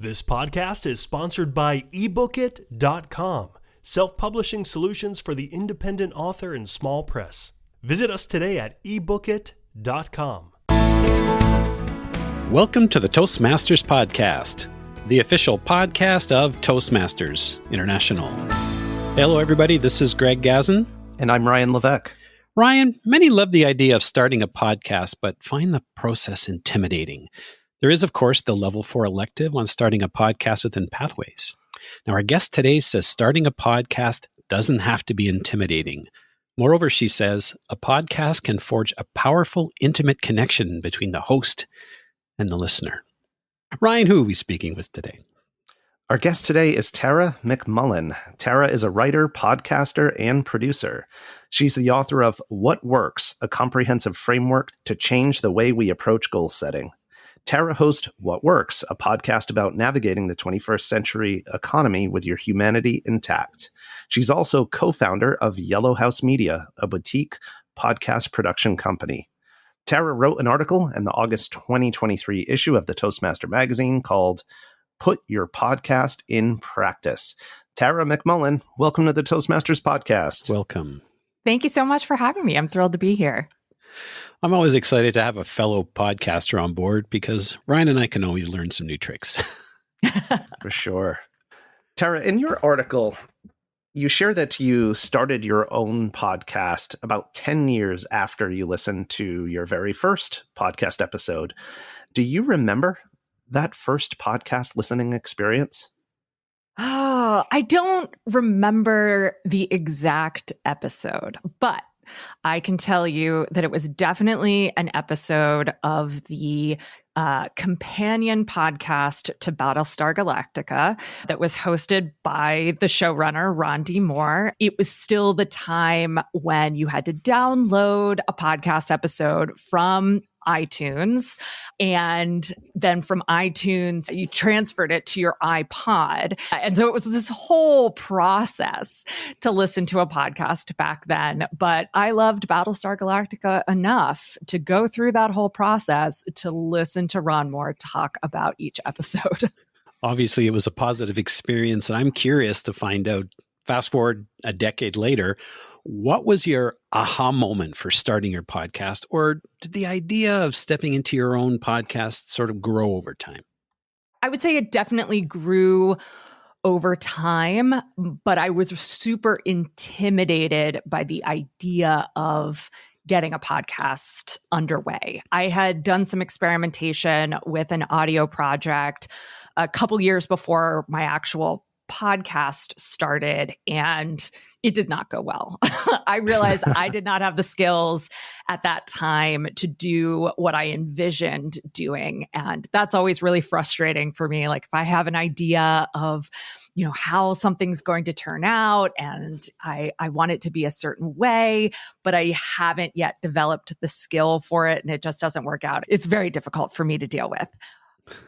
This podcast is sponsored by ebookit.com, self-publishing solutions for the independent author and small press. Visit us today at ebookit.com. Welcome to the Toastmasters Podcast, the official podcast of Toastmasters International. Hello, everybody. This is Greg Gazin. And I'm Ryan Levesque. Ryan, many love the idea of starting a podcast, but find the process intimidating. There is, of course, the Level 4 elective on starting a podcast within Pathways. Now, our guest today says starting a podcast doesn't have to be intimidating. Moreover, she says, a podcast can forge a powerful, intimate connection between the host and the listener. Ryan, who are we speaking with today? Our guest today is Tara McMullin. Tara is a writer, podcaster, and producer. She's the author of What Works, a comprehensive framework to change the way we approach goal setting. Tara hosts What Works, a podcast about navigating the 21st century economy with your humanity intact. She's also co-founder of YellowHouse.Media, a boutique podcast production company. Tara wrote an article in the August 2023 issue of the Toastmaster magazine called Put Your Podcast in Practice. Tara McMullin, welcome to the Toastmasters podcast. Welcome. Thank you so much for having me. I'm thrilled to be here. I'm always excited to have a fellow podcaster on board because Ryan and I can always learn some new tricks. For sure. Tara, in your article, you share that you started your own podcast about 10 years after you listened to your very first podcast episode. Do you remember that first podcast listening experience? Oh, I don't remember the exact episode, but I can tell you that it was definitely an episode of the companion podcast to Battlestar Galactica that was hosted by the showrunner, Ron D. Moore. It was still the time when you had to download a podcast episode from iTunes, and then from iTunes, you transferred it to your iPod. And so it was this whole process to listen to a podcast back then. But I loved Battlestar Galactica enough to go through that whole process to listen to Ron Moore talk about each episode. Obviously, it was a positive experience, and I'm curious to find out, fast forward a decade later, what was your aha moment for starting your podcast? Or did the idea of stepping into your own podcast sort of grow over time? I would say it definitely grew over time, but I was super intimidated by the idea of getting a podcast underway. I had done some experimentation with an audio project a couple years before my actual podcast started, and it did not go well. I realized I did not have the skills at that time to do what I envisioned doing. And that's always really frustrating for me. Like if I have an idea of, how something's going to turn out and I want it to be a certain way, but I haven't yet developed the skill for it and it just doesn't work out. It's very difficult for me to deal with.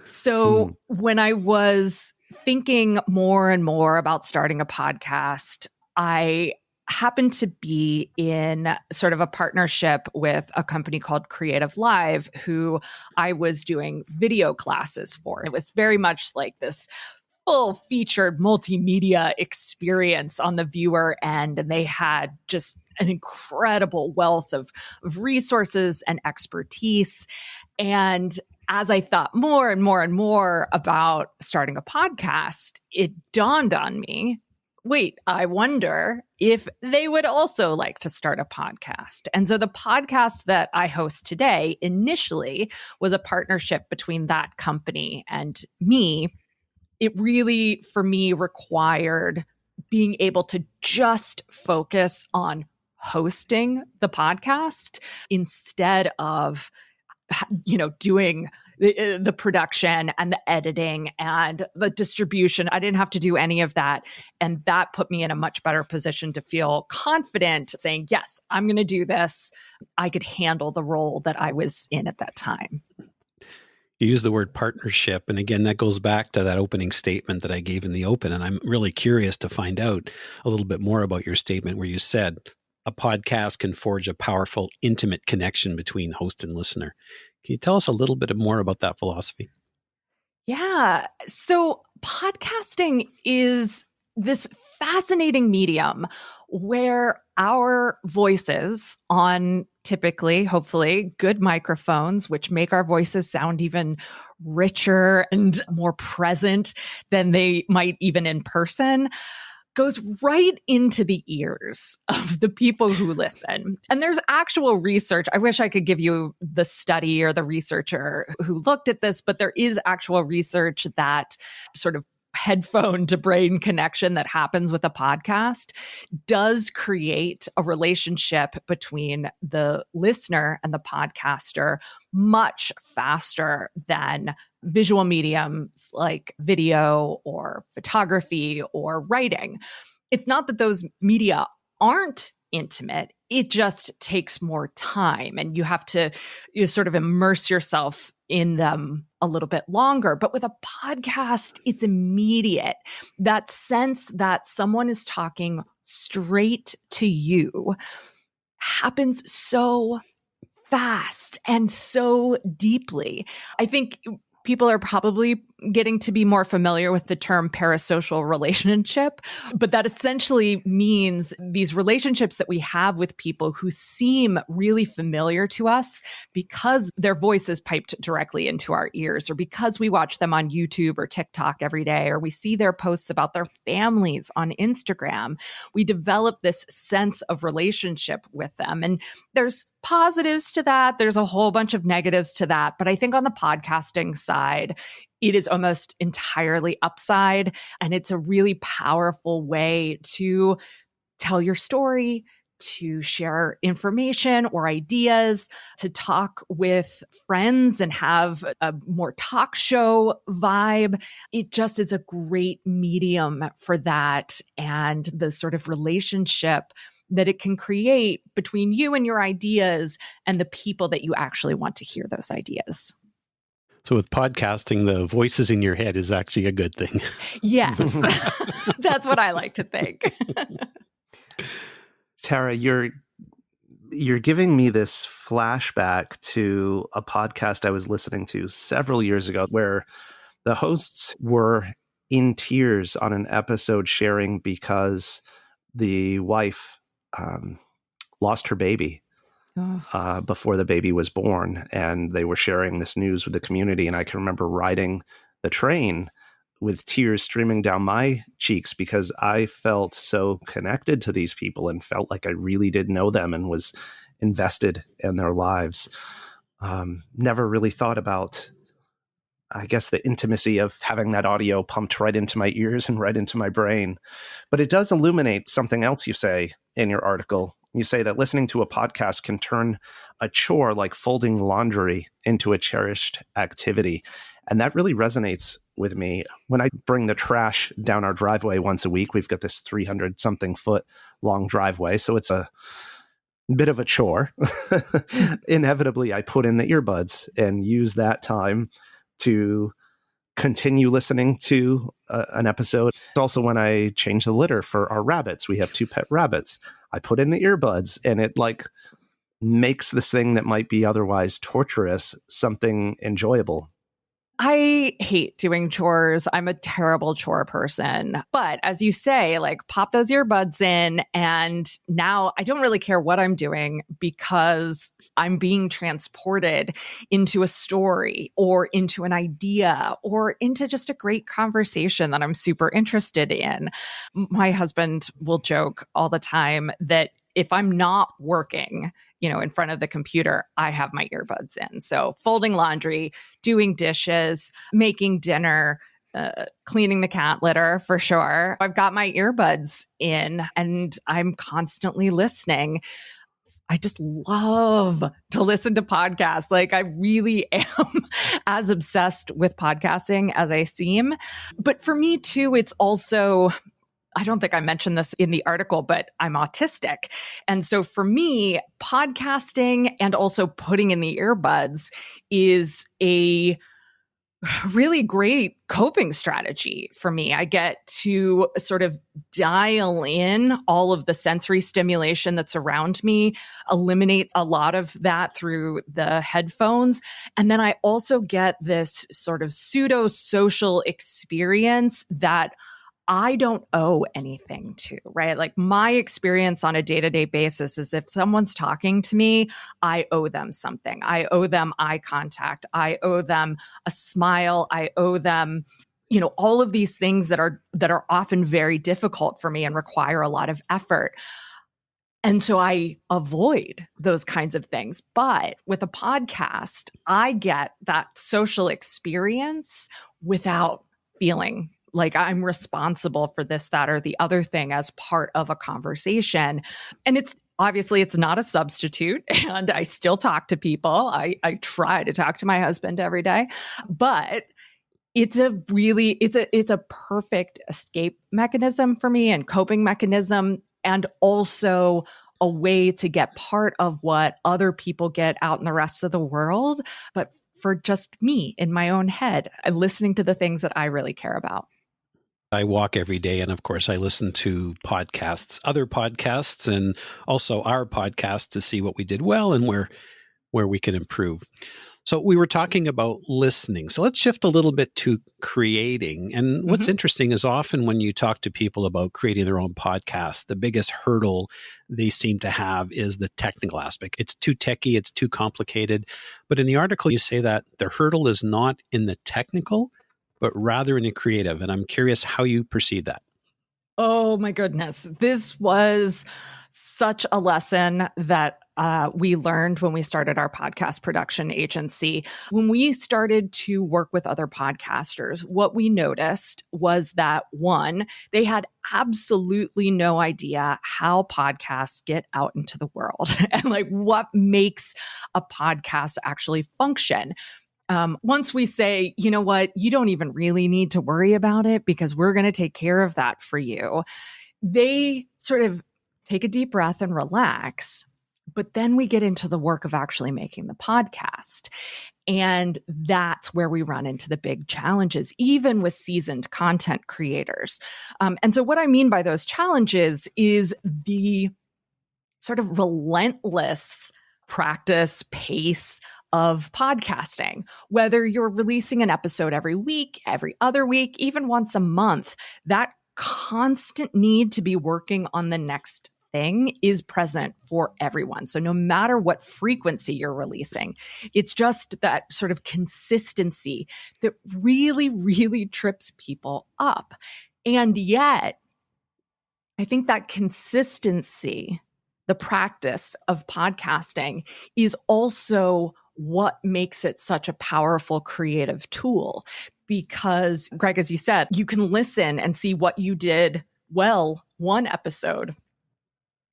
So when I was thinking more and more about starting a podcast, I happened to be in sort of a partnership with a company called Creative Live, who I was doing video classes for. It was very much like this full featured multimedia experience on the viewer end. And they had just an incredible wealth of resources and expertise. And as I thought more and more and more about starting a podcast, it dawned on me, wait, I wonder if they would also like to start a podcast. And so the podcast that I host today initially was a partnership between that company and me. It really, for me, required being able to just focus on hosting the podcast instead of doing the production and the editing and the distribution. I didn't have to do any of that. And that put me in a much better position to feel confident saying, yes, I'm going to do this. I could handle the role that I was in at that time. You use the word partnership. And again, that goes back to that opening statement that I gave in the open. And I'm really curious to find out a little bit more about your statement where you said a podcast can forge a powerful, intimate connection between host and listener. Can you tell us a little bit more about that philosophy? Yeah. So podcasting is this fascinating medium where our voices on typically, hopefully, good microphones, which make our voices sound even richer and more present than they might even in person, goes right into the ears of the people who listen. And there's actual research. I wish I could give you the study or the researcher who looked at this, but there is actual research that sort of headphone to brain connection that happens with a podcast does create a relationship between the listener and the podcaster much faster than visual mediums like video or photography or writing. It's not that those media aren't intimate. It just takes more time and you have to sort of immerse yourself in them a little bit longer. But with a podcast, it's immediate. That sense that someone is talking straight to you happens so fast and so deeply. I think people are probably getting to be more familiar with the term parasocial relationship, but that essentially means these relationships that we have with people who seem really familiar to us because their voice is piped directly into our ears, or because we watch them on YouTube or TikTok every day, or we see their posts about their families on Instagram. We develop this sense of relationship with them. And there's positives to that. There's a whole bunch of negatives to that. But I think on the podcasting side, it is almost entirely upside. And it's a really powerful way to tell your story, to share information or ideas, to talk with friends and have a more talk show vibe. It just is a great medium for that, and the sort of relationship that it can create between you and your ideas and the people that you actually want to hear those ideas. So with podcasting, the voices in your head is actually a good thing. Yes, that's what I like to think. Tara, you're giving me this flashback to a podcast I was listening to several years ago where the hosts were in tears on an episode sharing because the wife lost her baby before the baby was born. And they were sharing this news with the community. And I can remember riding the train with tears streaming down my cheeks because I felt so connected to these people and felt like I really did know them and was invested in their lives. Never really thought about, I guess, the intimacy of having that audio pumped right into my ears and right into my brain. But it does illuminate something else you say in your article. You say that listening to a podcast can turn a chore like folding laundry into a cherished activity. And that really resonates with me. When I bring the trash down our driveway once a week, we've got this 300-something foot long driveway. So it's a bit of a chore. Inevitably, I put in the earbuds and use that time to continue listening to an episode. Also, when I change the litter for our rabbits, we have 2 pet rabbits. I put in the earbuds and it like makes this thing that might be otherwise torturous something enjoyable. I hate doing chores. I'm a terrible chore person. But as you say, like pop those earbuds in, and now I don't really care what I'm doing because I'm being transported into a story or into an idea or into just a great conversation that I'm super interested in. My husband will joke all the time that if I'm not working, in front of the computer, I have my earbuds in. So folding laundry, doing dishes, making dinner, cleaning the cat litter for sure. I've got my earbuds in and I'm constantly listening. I just love to listen to podcasts. Like I really am as obsessed with podcasting as I seem. But for me too, it's also, I don't think I mentioned this in the article, but I'm autistic. And so for me, podcasting and also putting in the earbuds is a really great coping strategy for me. I get to sort of dial in all of the sensory stimulation that's around me, eliminate a lot of that through the headphones. And then I also get this sort of pseudo social experience that I don't owe anything to, right? Like my experience on a day-to-day basis is if someone's talking to me, I owe them something. I owe them eye contact. I owe them a smile. I owe them, all of these things that are often very difficult for me and require a lot of effort. And so I avoid those kinds of things. But with a podcast, I get that social experience without feeling like I'm responsible for this, that, or the other thing as part of a conversation. And it's not a substitute. And I still talk to people. I try to talk to my husband every day, but it's a perfect escape mechanism for me and coping mechanism, and also a way to get part of what other people get out in the rest of the world, but for just me in my own head, listening to the things that I really care about. I walk every day, and of course, I listen to podcasts, other podcasts, and also our podcast to see what we did well and where we can improve. So we were talking about listening. So let's shift a little bit to creating. And what's interesting is often when you talk to people about creating their own podcast, the biggest hurdle they seem to have is the technical aspect. It's too techy, it's too complicated. But in the article, you say that the hurdle is not in the technical, but rather in the creative. And I'm curious how you perceive that. Oh my goodness. This was such a lesson that we learned when we started our podcast production agency. When we started to work with other podcasters, what we noticed was that, one, they had absolutely no idea how podcasts get out into the world and like what makes a podcast actually function. Once we say, you know what, you don't even really need to worry about it because we're going to take care of that for you, they sort of take a deep breath and relax. But then we get into the work of actually making the podcast. And that's where we run into the big challenges, even with seasoned content creators. And so what I mean by those challenges is the sort of relentless practice pace of podcasting. Whether you're releasing an episode every week, every other week, even once a month, that constant need to be working on the next thing is present for everyone. So no matter what frequency you're releasing, it's just that sort of consistency that really, really trips people up. And yet, I think that consistency, the practice of podcasting, is also what makes it such a powerful creative tool. Because, Greg, as you said, you can listen and see what you did well one episode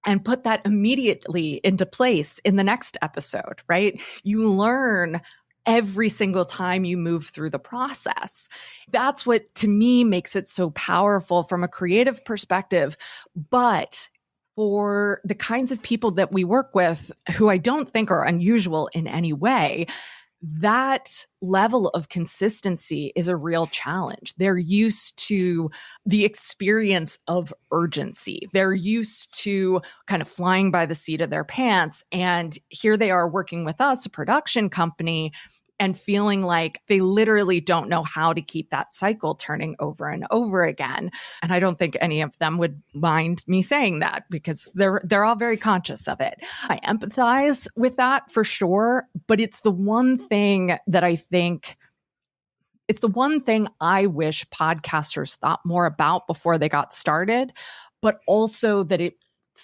and put that immediately into place in the next episode, right? You learn every single time you move through the process. That's what, to me, makes it so powerful from a creative perspective. But for the kinds of people that we work with, who I don't think are unusual in any way, that level of consistency is a real challenge. They're used to the experience of urgency. They're used to kind of flying by the seat of their pants. And here they are working with us, a production company, and feeling like they literally don't know how to keep that cycle turning over and over again. And I don't think any of them would mind me saying that because they're all very conscious of it. I empathize with that for sure, but it's the one thing that I think, it's the one thing I wish podcasters thought more about before they got started, but also that it's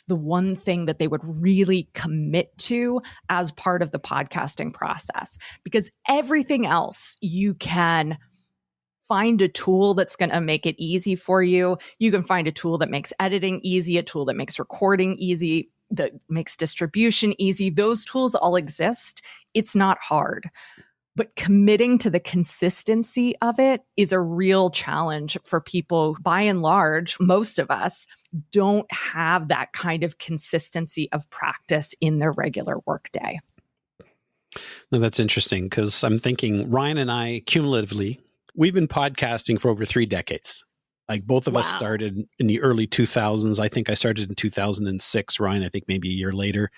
the one thing that they would really commit to as part of the podcasting process. Because everything else, you can find a tool that's going to make it easy for you. You can find a tool that makes editing easy, a tool that makes recording easy, that makes distribution easy. Those tools all exist. It's not hard. But committing to the consistency of it is a real challenge for people. By and large, most of us don't have that kind of consistency of practice in their regular workday. No, that's interesting because I'm thinking Ryan and I cumulatively, we've been podcasting for over 3 decades. Like both of us started in the early 2000s. I think I started in 2006. Ryan, I think maybe a year later.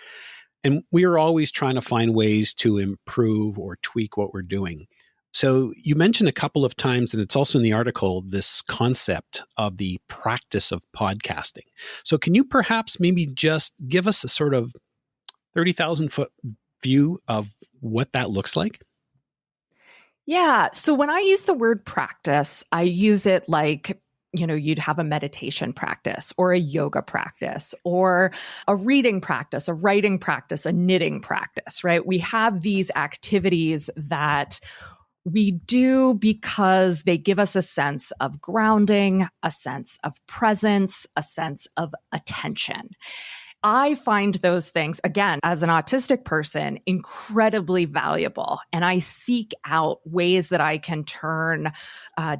And we are always trying to find ways to improve or tweak what we're doing. So you mentioned a couple of times, and it's also in the article, this concept of the practice of podcasting. So can you perhaps maybe just give us a sort of 30,000 foot view of what that looks like? Yeah. So when I use the word practice, I use it like, you'd have a meditation practice or a yoga practice or a reading practice, a writing practice, a knitting practice, right? We have these activities that we do because they give us a sense of grounding, a sense of presence, a sense of attention. I find those things, again, as an autistic person, incredibly valuable. And I seek out ways that I can turn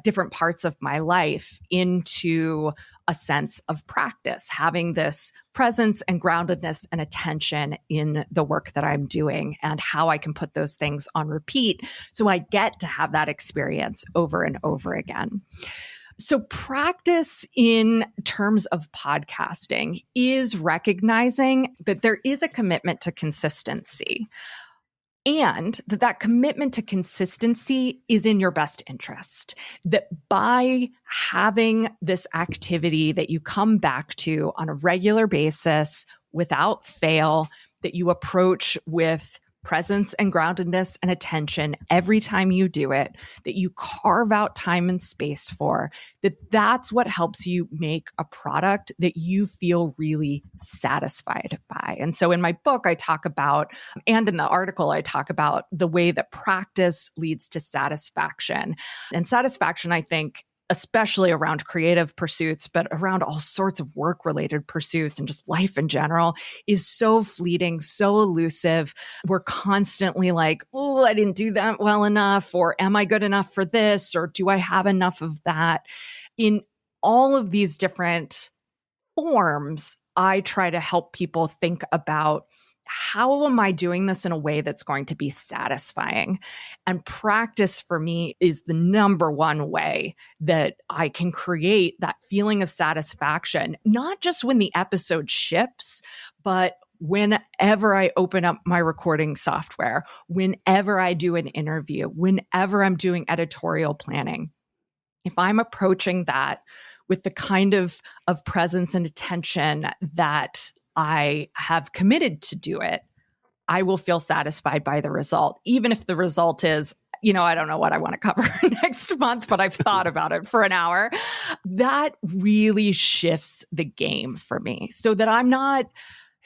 different parts of my life into a sense of practice, having this presence and groundedness and attention in the work that I'm doing and how I can put those things on repeat so I get to have that experience over and over again. So practice in terms of podcasting is recognizing that there is a commitment to consistency and that commitment to consistency is in your best interest. That by having this activity that you come back to on a regular basis without fail, that you approach with presence and groundedness and attention every time you do it, that you carve out time and space for, that's what helps you make a product that you feel really satisfied by. And so in my book, I talk about, and in the article, I talk about the way that practice leads to satisfaction. And satisfaction, I think, especially around creative pursuits, but around all sorts of work-related pursuits and just life in general, is so fleeting, so elusive. We're constantly like, oh, I didn't do that well enough, or am I good enough for this, or do I have enough of that? In all of these different forms, I try to help people think about, how am I doing this in a way that's going to be satisfying? And practice for me is the number one way that I can create that feeling of satisfaction, not just when the episode ships, but whenever I open up my recording software, whenever I do an interview, whenever I'm doing editorial planning. If I'm approaching that with the kind of presence and attention that I have committed to do it, I will feel satisfied by the result, even if the result is, I don't know what I want to cover next month, but I've thought about it for an hour. That really shifts the game for me so that I'm not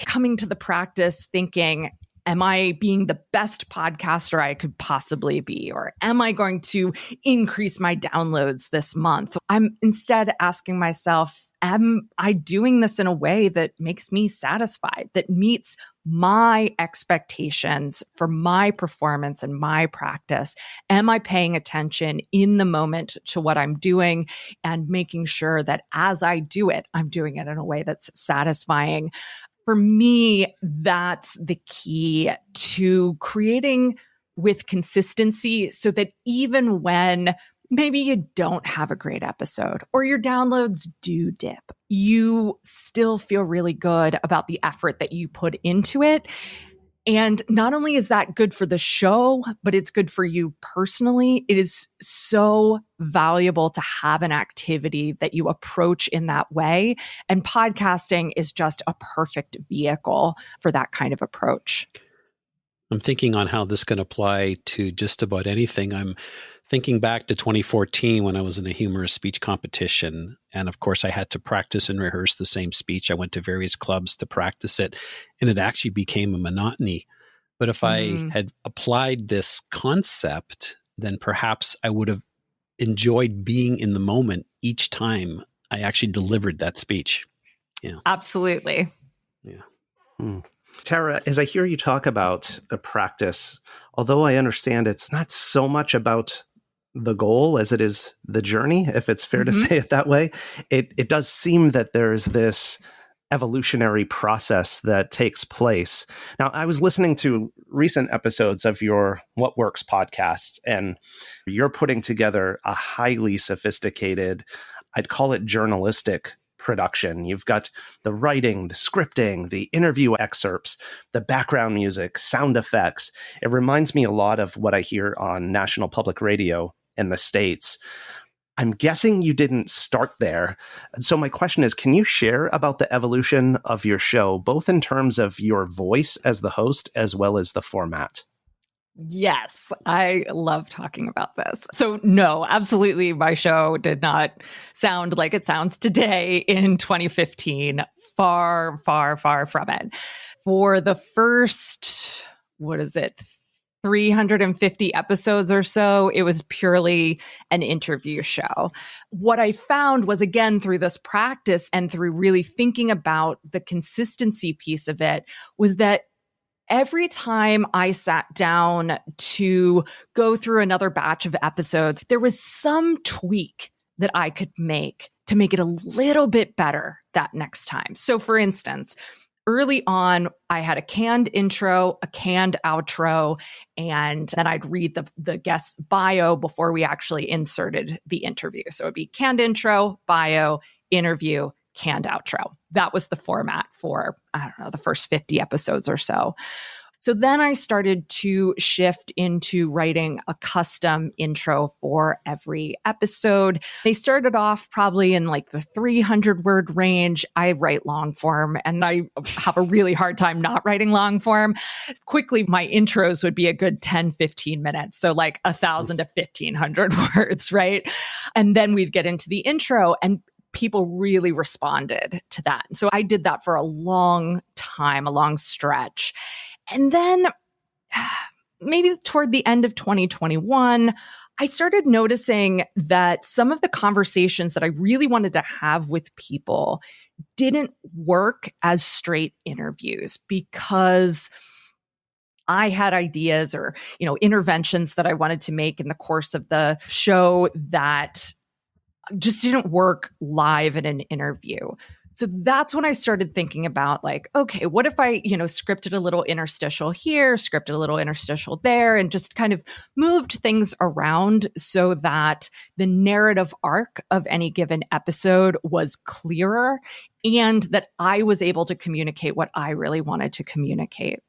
coming to the practice thinking, am I being the best podcaster I could possibly be? Or am I going to increase my downloads this month? I'm instead asking myself, am I doing this in a way that makes me satisfied, that meets my expectations for my performance and my practice? Am I paying attention in the moment to what I'm doing and making sure that as I do it, I'm doing it in a way that's satisfying? For me, that's the key to creating with consistency so that even when maybe you don't have a great episode or your downloads do dip, you still feel really good about the effort that you put into it. And not only is that good for the show, but it's good for you personally. It is so valuable to have an activity that you approach in that way. And podcasting is just a perfect vehicle for that kind of approach. I'm thinking on how this can apply to just about anything. I'm thinking back to 2014 when I was in a humorous speech competition. And of course, I had to practice and rehearse the same speech. I went to various clubs to practice it, and it actually became a monotony. But if I had applied this concept, then perhaps I would have enjoyed being in the moment each time I actually delivered that speech. Yeah, absolutely. Yeah. Tara, as I hear you talk about a practice, although I understand it's not so much about the goal as it is the journey, if it's fair to say it that way, it does seem that there's this evolutionary process that takes place. Now, I was listening to recent episodes of your What Works podcast, and you're putting together a highly sophisticated, I'd call it journalistic production. You've got the writing, the scripting, the interview excerpts, the background music, sound effects. It reminds me a lot of what I hear on National Public Radio in the States. I'm guessing you didn't start there. So my question is, can you share about the evolution of your show, both in terms of your voice as the host, as well as the format? Yes, I love talking about this. So no, absolutely, my show did not sound like it sounds today in 2015. Far, far, far from it. For the first, 350 episodes or so, it was purely an interview show. What I found was, again, through this practice and through really thinking about the consistency piece of it, was that every time I sat down to go through another batch of episodes, there was some tweak that I could make to make it a little bit better that next time. So for instance, early on, I had a canned intro, a canned outro, and then I'd read the guest's bio before we actually inserted the interview. So it'd be canned intro, bio, interview, canned outro. That was the format for, the first 50 episodes or so. So then I started to shift into writing a custom intro for every episode. They started off probably in like the 300 word range. I write long form and I have a really hard time not writing long form. Quickly, my intros would be a good 10, 15 minutes. So like 1,000 to 1,500 words, right? And then we'd get into the intro and people really responded to that. And so I did that for a long time, a long stretch. And then maybe toward the end of 2021, I started noticing that some of the conversations that I really wanted to have with people didn't work as straight interviews because I had ideas or, interventions that I wanted to make in the course of the show that just didn't work live in an interview. So that's when I started thinking about okay, what if I, scripted a little interstitial here, scripted a little interstitial there, and just kind of moved things around so that the narrative arc of any given episode was clearer and that I was able to communicate what I really wanted to communicate.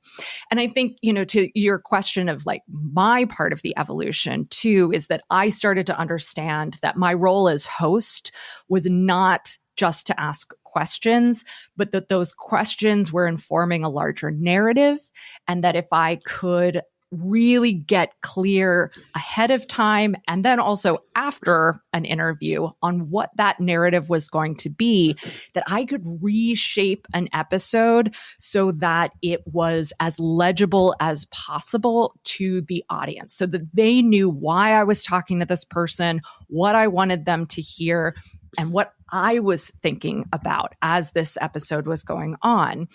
And I think, to your question of my part of the evolution too, is that I started to understand that my role as host was not just to ask questions, but that those questions were informing a larger narrative. And that if I could really get clear ahead of time and then also after an interview on what that narrative was going to be, that I could reshape an episode so that it was as legible as possible to the audience so that they knew why I was talking to this person, what I wanted them to hear, and what I was thinking about as this episode was going on.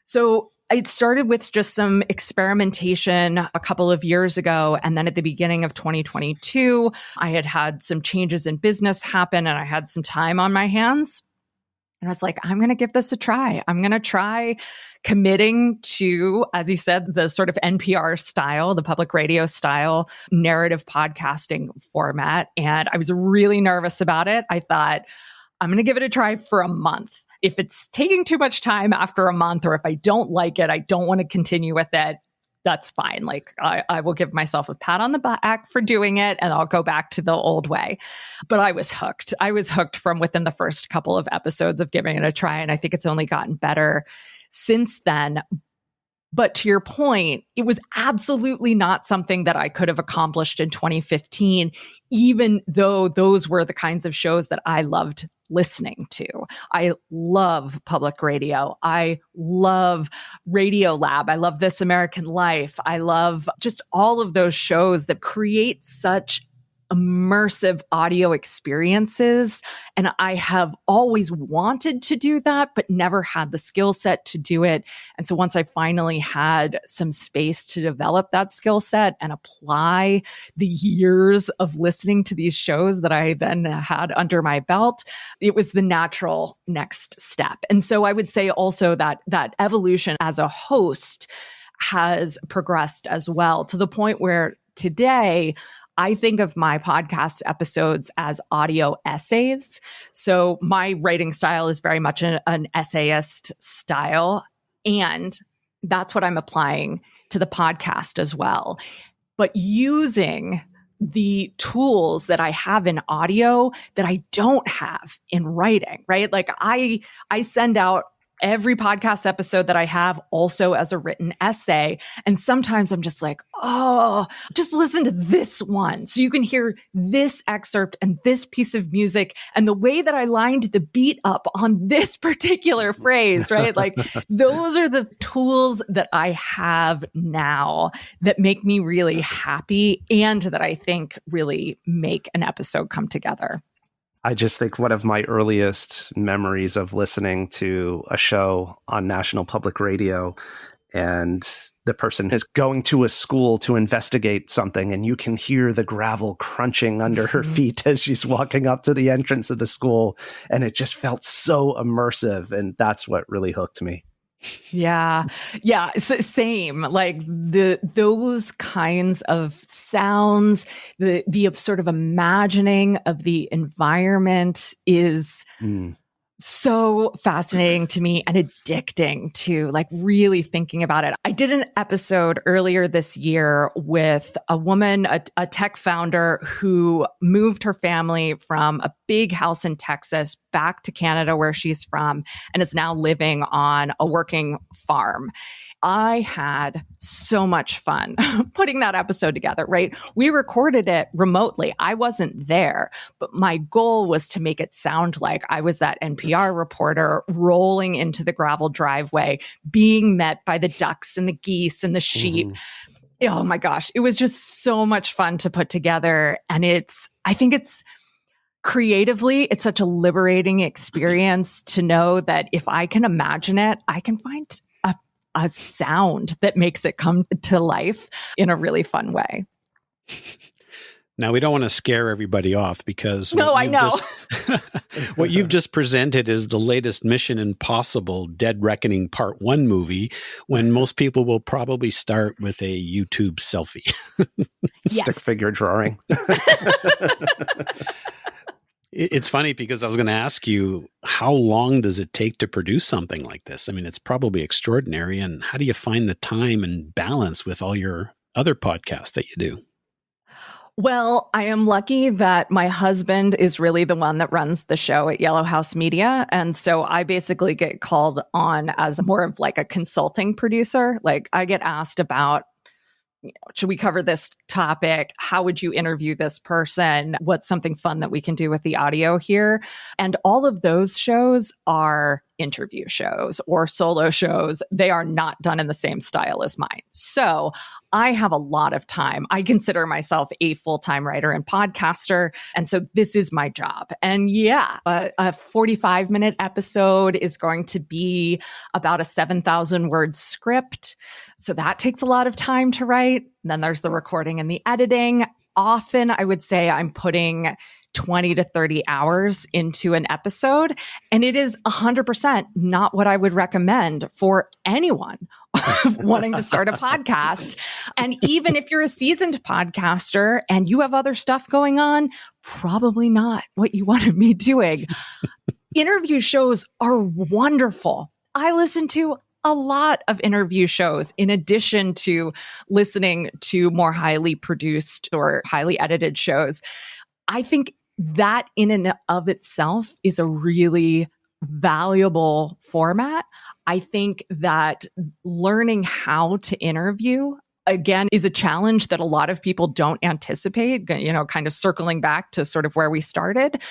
So it started with just some experimentation a couple of years ago. And then at the beginning of 2022, I had some changes in business happen and I had some time on my hands. And I was like, I'm going to give this a try. I'm going to try committing to, as you said, the sort of NPR style, the public radio style narrative podcasting format. And I was really nervous about it. I thought, I'm going to give it a try for a month. If it's taking too much time after a month, or if I don't like it, I don't want to continue with it, that's fine. I will give myself a pat on the back for doing it and I'll go back to the old way. But I was hooked. I was hooked from within the first couple of episodes of giving it a try. And I think it's only gotten better since then. But to your point, it was absolutely not something that I could have accomplished in 2015, even though those were the kinds of shows that I loved listening to. I love public radio. I love Radio Lab. I love This American Life. I love just all of those shows that create such immersive audio experiences. And I have always wanted to do that, but never had the skill set to do it. And so once I finally had some space to develop that skill set and apply the years of listening to these shows that I then had under my belt, it was the natural next step. And so I would say also that that evolution as a host has progressed as well, to the point where today I think of my podcast episodes as audio essays. So my writing style is very much an essayist style. And that's what I'm applying to the podcast as well. But using the tools that I have in audio that I don't have in writing, right? Like I send out every podcast episode that I have also as a written essay. And sometimes I'm just like, oh, just listen to this one. So you can hear this excerpt and this piece of music and the way that I lined the beat up on this particular phrase, right? Like those are the tools that I have now that make me really happy and that I think really make an episode come together. I just think one of my earliest memories of listening to a show on National Public Radio, and the person is going to a school to investigate something, and you can hear the gravel crunching under her feet as she's walking up to the entrance of the school. And it just felt so immersive. And that's what really hooked me. Yeah. Yeah. Same. Like those kinds of sounds, the sort of imagining of the environment is so fascinating to me and addicting to like really thinking about it. I did an episode earlier this year with a woman, a tech founder who moved her family from a big house in Texas back to Canada where she's from and is now living on a working farm. I had so much fun putting that episode together, right? We recorded it remotely. I wasn't there, but my goal was to make it sound like I was that NPR reporter rolling into the gravel driveway, being met by the ducks and the geese and the sheep. Oh my gosh. It was just so much fun to put together. And I think it's creatively, it's such a liberating experience to know that if I can imagine it, I can find a sound that makes it come to life in a really fun way. Now, we don't want to scare everybody off because I know. What you've just presented is the latest Mission Impossible Dead Reckoning Part 1 movie, when most people will probably start with a YouTube selfie. Stick figure drawing. It's funny because I was going to ask you, how long does it take to produce something like this? I mean, it's probably extraordinary. And how do you find the time and balance with all your other podcasts that you do? Well, I am lucky that my husband is really the one that runs the show at YellowHouse.Media. And so I basically get called on as more of like a consulting producer. Like I get asked about, should we cover this topic? How would you interview this person? What's something fun that we can do with the audio here? And all of those shows are interview shows or solo shows. They are not done in the same style as mine. So I have a lot of time. I consider myself a full-time writer and podcaster. And so this is my job. And yeah, a 45-minute episode is going to be about a 7,000 word script. So that takes a lot of time to write. Then there's the recording and the editing. Often I would say I'm putting 20 to 30 hours into an episode. And it is 100% not what I would recommend for anyone wanting to start a podcast. And even if you're a seasoned podcaster and you have other stuff going on, probably not what you want to be doing. Interview shows are wonderful. I listen to a lot of interview shows in addition to listening to more highly produced or highly edited shows. I think that in and of itself is a really valuable format. I think that learning how to interview, again, is a challenge that a lot of people don't anticipate, kind of circling back to sort of where we started.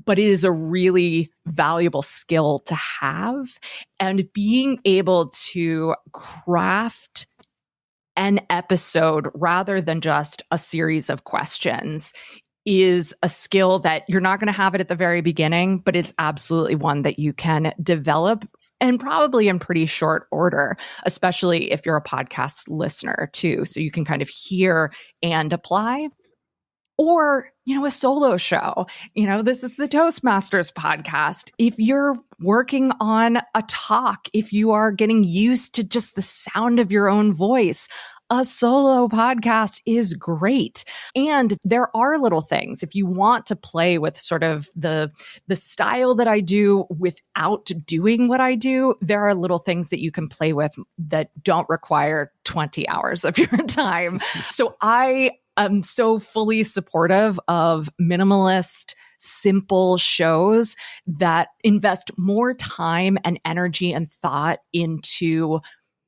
But it is a really valuable skill to have. And being able to craft an episode rather than just a series of questions is a skill that you're not going to have it at the very beginning, but it's absolutely one that you can develop, and probably in pretty short order, especially if you're a podcast listener too. So you can kind of hear and apply. Or, a solo show. This is the Toastmasters podcast. If you're working on a talk, if you are getting used to just the sound of your own voice, a solo podcast is great. And there are little things. If you want to play with sort of the style that I do without doing what I do, there are little things that you can play with that don't require 20 hours of your time. So I'm so fully supportive of minimalist, simple shows that invest more time and energy and thought into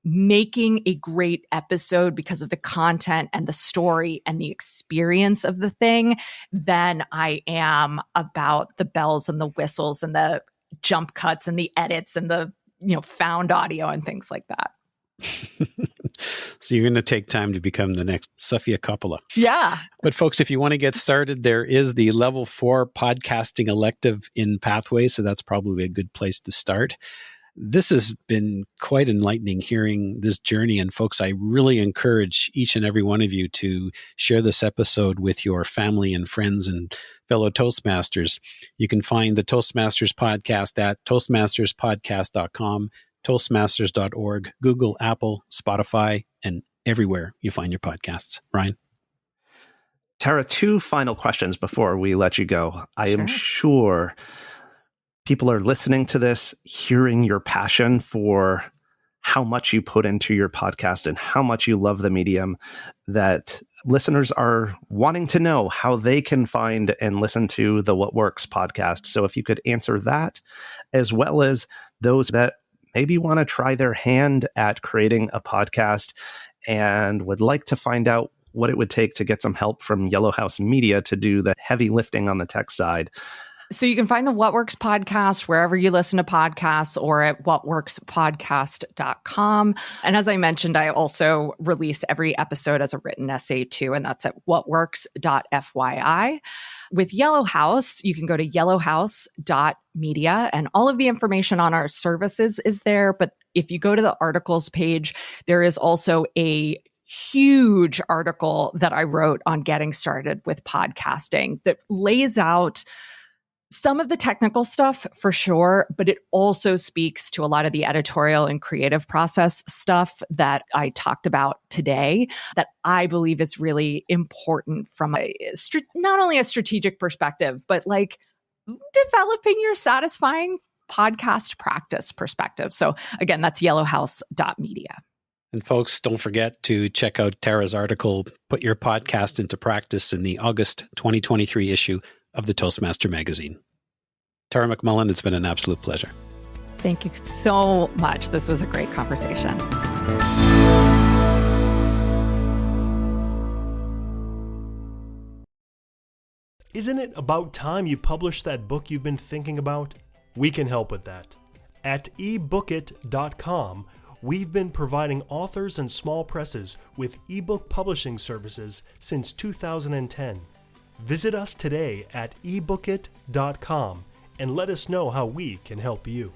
making a great episode because of the content and the story and the experience of the thing than I am about the bells and the whistles and the jump cuts and the edits and the, found audio and things like that. So you're going to take time to become the next Sofia Coppola. Yeah. But folks, if you want to get started, there is the level 4 podcasting elective in Pathways. So that's probably a good place to start. This has been quite enlightening hearing this journey. And folks, I really encourage each and every one of you to share this episode with your family and friends and fellow Toastmasters. You can find the Toastmasters podcast at toastmasterspodcast.com, toastmasters.org, Google, Apple, Spotify, and everywhere you find your podcasts. Ryan? Tara, 2 final questions before we let you go. I am sure people are listening to this, hearing your passion for how much you put into your podcast and how much you love the medium, that listeners are wanting to know how they can find and listen to the What Works podcast. So if you could answer that, as well as those that maybe want to try their hand at creating a podcast and would like to find out what it would take to get some help from YellowHouse.Media to do the heavy lifting on the tech side. So you can find the What Works podcast wherever you listen to podcasts or at whatworkspodcast.com. And as I mentioned, I also release every episode as a written essay too, and that's at whatworks.fyi. With Yellow House, you can go to YellowHouse.Media, and all of the information on our services is there. But if you go to the articles page, there is also a huge article that I wrote on getting started with podcasting that lays out some of the technical stuff for sure, but it also speaks to a lot of the editorial and creative process stuff that I talked about today that I believe is really important from not only a strategic perspective, but like developing your satisfying podcast practice perspective. So again, that's YellowHouse.Media. And folks, don't forget to check out Tara's article, Put Your Podcast into Practice, in the August 2023 issue of the Toastmaster magazine. Tara McMullin, it's been an absolute pleasure. Thank you so much. This was a great conversation. Isn't it about time you published that book you've been thinking about? We can help with that. At ebookit.com, we've been providing authors and small presses with ebook publishing services since 2010. Visit us today at ebookit.com and let us know how we can help you.